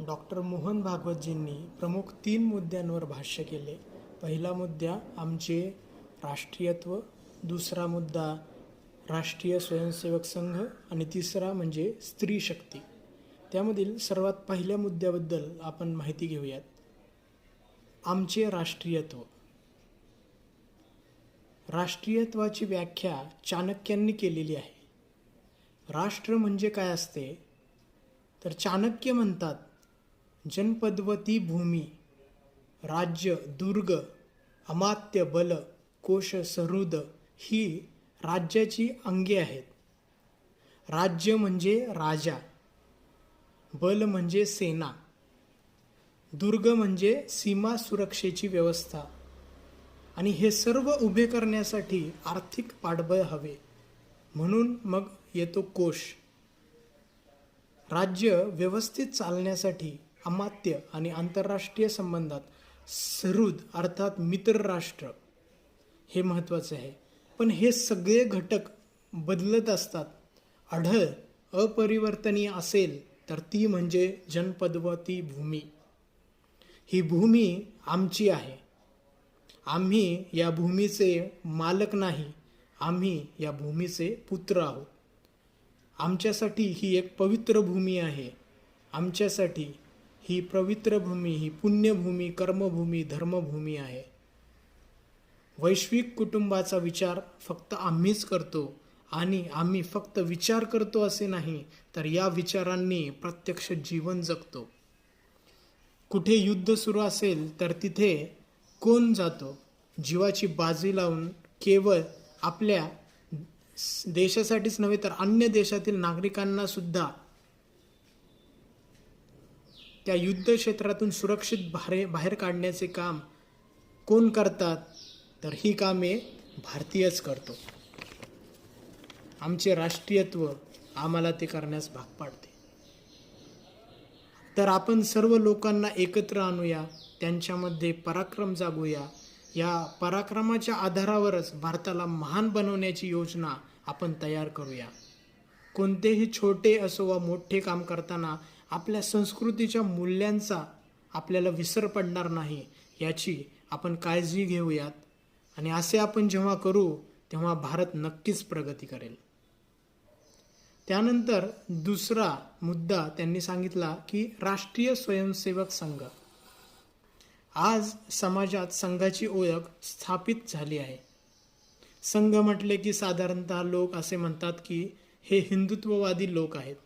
Doctor Mohan भागवतजींनी प्रमुख 3 मुद्द्यांवर भाष्य केले. पहिला मुद्दा आमचे राष्ट्रीयत्व, दुसरा मुद्दा राष्ट्रीय स्वयंसेवक संघ आणि तिसरा म्हणजे स्त्री शक्ती. त्यामधील सर्वात पहिल्या मुद्द्याबद्दल आपण माहिती घेऊयात. आमचे राष्ट्रीयत्व. राष्ट्रीयत्वाची व्याख्या चाणक्यांनी केलेली आहे. राष्ट्र म्हणजे काय असते तर चाणक्य म्हणतात, जनपदवती भूमी, राज्य, दुर्ग, अमात्य बल, कोश सहृद ही राज्याची अंगे आहेत. राज्य म्हणजे राजा, बल म्हणजे सेना, दुर्ग म्हणजे सीमा सुरक्षेची व्यवस्था आणि हे सर्व उभे करण्यासाठी आर्थिक पाठबळ हवे. म्हणून मग येतो कोश. राज्य व्यवस्थित चालण्यासाठी अमात्य आणि आंतरराष्ट्रीय संबंधात सहृद अर्थात मित्र राष्ट्र हे महत्त्वाचे आहे. पण हे सगळे घटक बदलत असतात. अढळ अपरिवर्तनीय असेल तर ती म्हणजे जनपदवती भूमी. ही भूमी आमची आहे. आम्ही या भूमीचे मालक नाही, आम्ही या भूमीचे पुत्र आहोत. आमच्यासाठी ही एक पवित्र भूमी आहे. आमच्यासाठी ही पवित्र भूमी, ही पुण्यभूमी, कर्मभूमी, धर्मभूमी आहे. वैश्विक कुटुंबाचा विचार फक्त आम्हीच करतो आणि आम्ही फक्त विचार करतो असे नाही, तर या विचारांनी प्रत्यक्ष जीवन जगतो. कुठे युद्ध सुरू असेल तर तिथे कोण जातो? जीवाची बाजी लावून केवळ आपल्या देशासाठीच नव्हे तर अन्य देशातील नागरिकांना सुद्धा त्या युद्ध क्षेत्रातून सुरक्षित बाहेर काढण्याचे काम कोण करतात? तर ही कामे भारतीयच करतो. आमचे राष्ट्रीयत्व आम्हाला ते करण्यास भाग पाडते. तर आपण सर्व लोकांना एकत्र आणूया, त्यांच्यामध्ये पराक्रम जागूया. या पराक्रमाच्या आधारावरच भारताला महान बनवण्याची योजना आपण तयार करूया. कोणतेही छोटे असो वा मोठे काम करताना आपल्या संस्कृतीच्या मूल्यांचा आपल्याला विसर पडणार नाही याची आपण काळजी घेऊयात. आणि असे आपण जेव्हा करू तेव्हा भारत नक्कीच प्रगती करेल. त्यानंतर दुसरा मुद्दा त्यांनी सांगितला की राष्ट्रीय स्वयंसेवक संघ. आज समाजात संघाची ओळख स्थापित झाली आहे. संघ म्हटले की साधारणतः लोक असे म्हणतात की हे हिंदुत्ववादी लोक आहेत.